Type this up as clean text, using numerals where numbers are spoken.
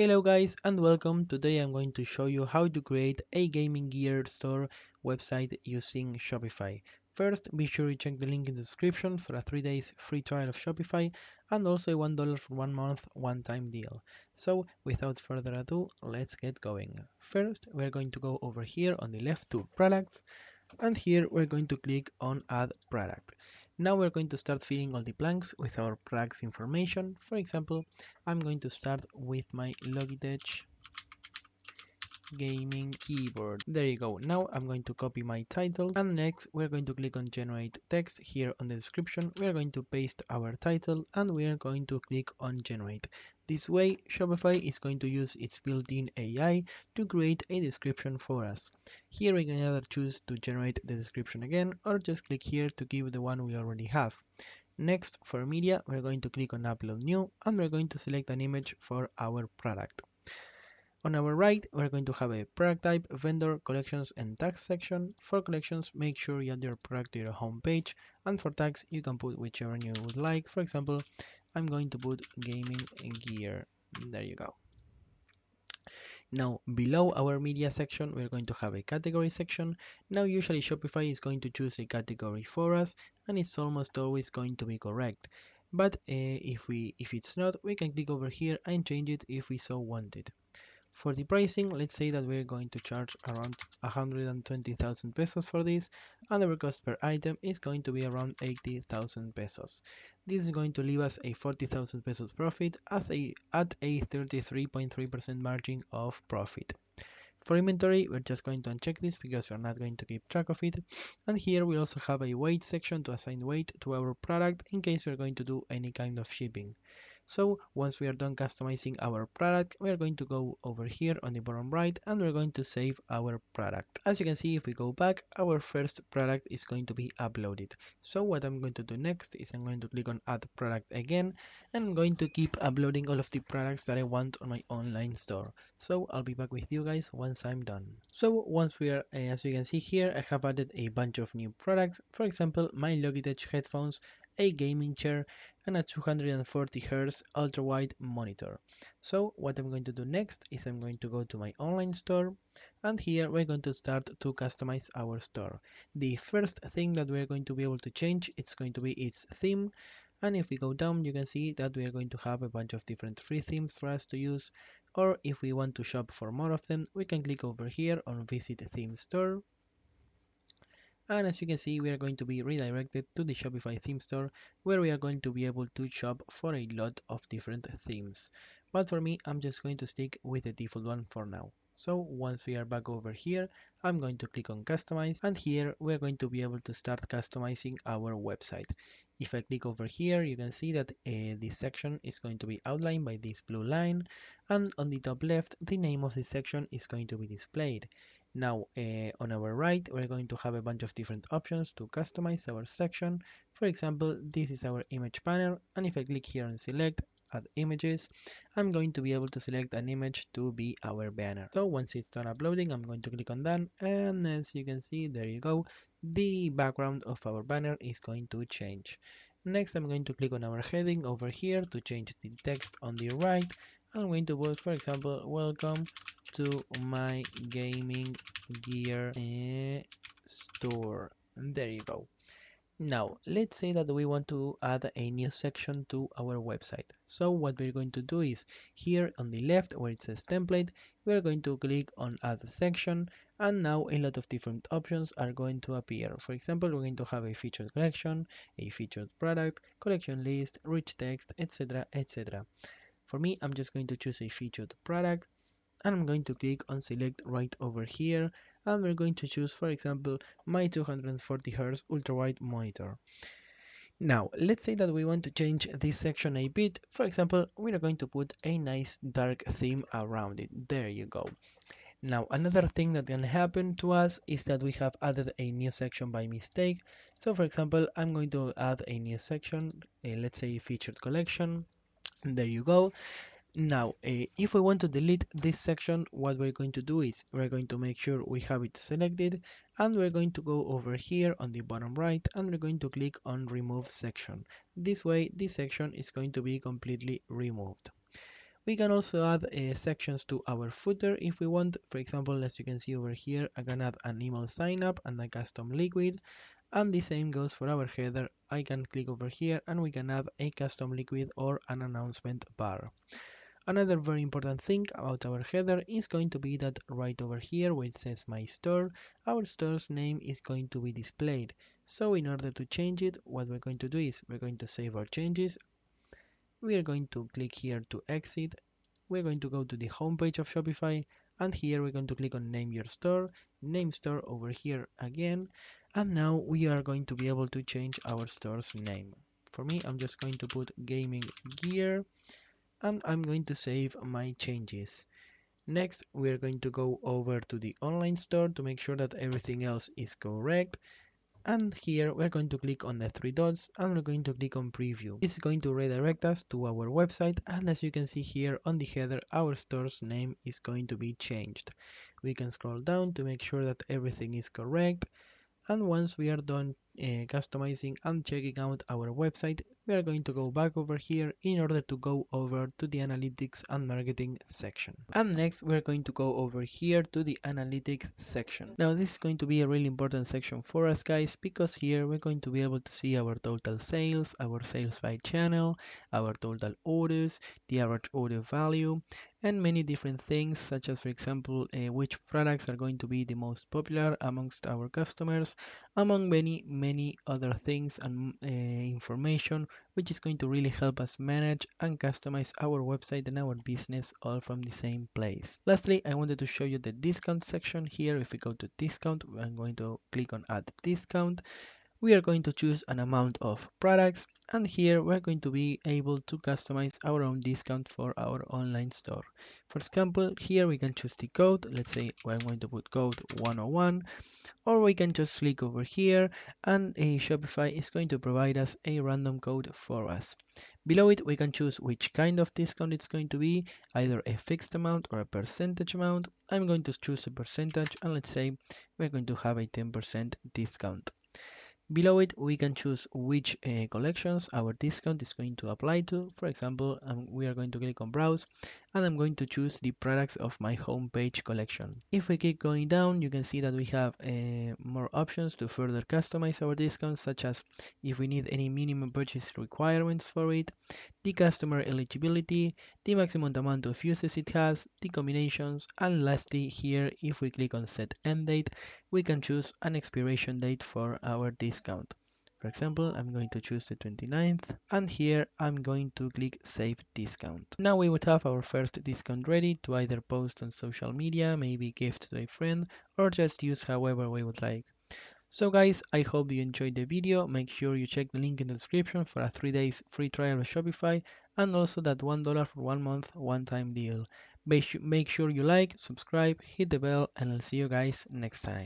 Hello guys and welcome. Today I'm going to show you how to create a gaming gear store website using Shopify. First, be sure to check the link in the description for a 3 days free trial of Shopify and also a $1 for 1 month one-time deal. So without further ado, let's get going. First, we're going to go over here on the left to products, and here we're going to click on add product. Now we're going to start filling all the blanks with our products information. For example, I'm going to start with my Logitech gaming keyboard. There you go. Now I'm going to copy my title, and next we're going to click on generate text. Here on the description we're going to paste our title and we are going to click on generate. This way Shopify is going to use its built-in AI to create a description for us. Here we can either choose to generate the description again or just click here to give the one we already have. Next, for media, we're going to click on upload new and we're going to select an image for our product. On our right, we're going to have a product type, vendor, collections, and tags section. For collections, make sure you add your product to your home page, and for tags, you can put whichever you would like. For example, I'm going to put gaming gear. There you go. Now, below our media section, we're going to have a category section. Now, usually Shopify is going to choose a category for us, and it's almost always going to be correct. But if it's not, we can click over here and change it if we so wanted. For the pricing, let's say that we're going to charge around 120,000 pesos for this, and our cost per item is going to be around 80,000 pesos. This is going to leave us a 40,000 pesos profit at a 33.3% margin of profit. For inventory, we're just going to uncheck this because we're not going to keep track of it. And here we also have a weight section to assign weight to our product in case we're going to do any kind of shipping. So once we are done customizing our product, we are going to go over here on the bottom right and we're going to save our product. As you can see, if we go back, our first product is going to be uploaded. So what I'm going to do next is I'm going to click on add product again, and I'm going to keep uploading all of the products that I want on my online store. So I'll be back with you guys once I'm done. So once we are, as you can see here, I have added a bunch of new products. For example, my Logitech headphones, a gaming chair, and a 240 Hz ultra wide monitor. So what I'm going to do next is I'm going to go to my online store, and here we're going to start to customize our store. The first thing that we're going to be able to change, it's going to be its theme. And if we go down, you can see that we are going to have a bunch of different free themes for us to use. Or if we want to shop for more of them, we can click over here on visit theme store. And as you can see, we are going to be redirected to the Shopify theme store, where we are going to be able to shop for a lot of different themes. But for me, I'm just going to stick with the default one for now. So once we are back over here, I'm going to click on customize, and here we're going to be able to start customizing our website. If I click over here, you can see that this section is going to be outlined by this blue line, and on the top left, the name of this section is going to be displayed. Now, on our right, we're going to have a bunch of different options to customize our section. For example, this is our image panel, and if I click here and select add images, I'm going to be able to select an image to be our banner. So once it's done uploading, I'm going to click on done, and as you can see, there you go, the background of our banner is going to change. Next, I'm going to click on our heading over here to change the text on the right. I'm going to put, for example, welcome to my gaming gear store. And there you go. Now, let's say that we want to add a new section to our website. So what we're going to do is here on the left where it says template, we're going to click on add section, and now a lot of different options are going to appear. For example, we're going to have a featured collection, a featured product, collection list, rich text, etc, etc. For me, I'm just going to choose a featured product, and I'm going to click on select right over here, and we're going to choose, for example, my 240 Hz ultra wide monitor. Now let's say that we want to change this section a bit. For example, we are going to put a nice dark theme around it. There you go. Now another thing that can happen to us is that we have added a new section by mistake. So for example, I'm going to add a new section, let's say featured collection. There you go. Now, if we want to delete this section, what we're going to do is we're going to make sure we have it selected, and we're going to go over here on the bottom right, and we're going to click on remove section. This way, this section is going to be completely removed. We can also add sections to our footer if we want. For example, as you can see over here, I can add an email sign up and a custom liquid. And the same goes for our header. I can click over here and we can add a custom liquid or an announcement bar. Another very important thing about our header is going to be that right over here where it says my store, our store's name is going to be displayed. So in order to change it, what we're going to do is we're going to save our changes. We are going to click here to exit. We're going to go to the home page of Shopify, and here we're going to click on name your store, name store over here again, and now we are going to be able to change our store's name. For me, I'm just going to put gaming gear, and I'm going to save my changes. Next, we're going to go over to the online store to make sure that everything else is correct. And here we're going to click on the three dots and we're going to click on preview. This is going to redirect us to our website, and as you can see here on the header, our store's name is going to be changed. We can scroll down to make sure that everything is correct, and once we are done customizing and checking out our website, we are going to go back over here in order to go over to the analytics and marketing section. And next we're going to go over here to the analytics section. Now this is going to be a really important section for us guys, because here we're going to be able to see our total sales, our sales by channel, our total orders, the average order value, and many different things, such as for example which products are going to be the most popular amongst our customers, among many other things and information, which is going to really help us manage and customize our website and our business all from the same place. Lastly, I wanted to show you the discount section here. If we go to discount, I'm going to click on add discount. We are going to choose an amount of products, and here we're going to be able to customize our own discount for our online store. For example, here we can choose the code. Let's say we're going to put code 101, or we can just click over here and Shopify is going to provide us a random code for us. Below it, we can choose which kind of discount it's going to be, either a fixed amount or a percentage amount. I'm going to choose a percentage, and let's say we're going to have a 10% discount. Below it, we can choose which collections our discount is going to apply to. For example, we are going to click on browse, and I'm going to choose the products of my homepage collection. If we keep going down, you can see that we have more options to further customize our discounts, such as if we need any minimum purchase requirements for it, the customer eligibility, the maximum amount of uses it has, the combinations, and lastly here, if we click on set end date, we can choose an expiration date for our discount. For example, I'm going to choose the 29th, and here I'm going to click save discount. Now we would have our first discount ready to either post on social media, maybe gift to a friend, or just use however we would like. So guys, I hope you enjoyed the video. Make sure you check the link in the description for a 3 days free trial of Shopify, and also that $1 for 1 month one-time deal. Make sure you like, subscribe, hit the bell, and I'll see you guys next time.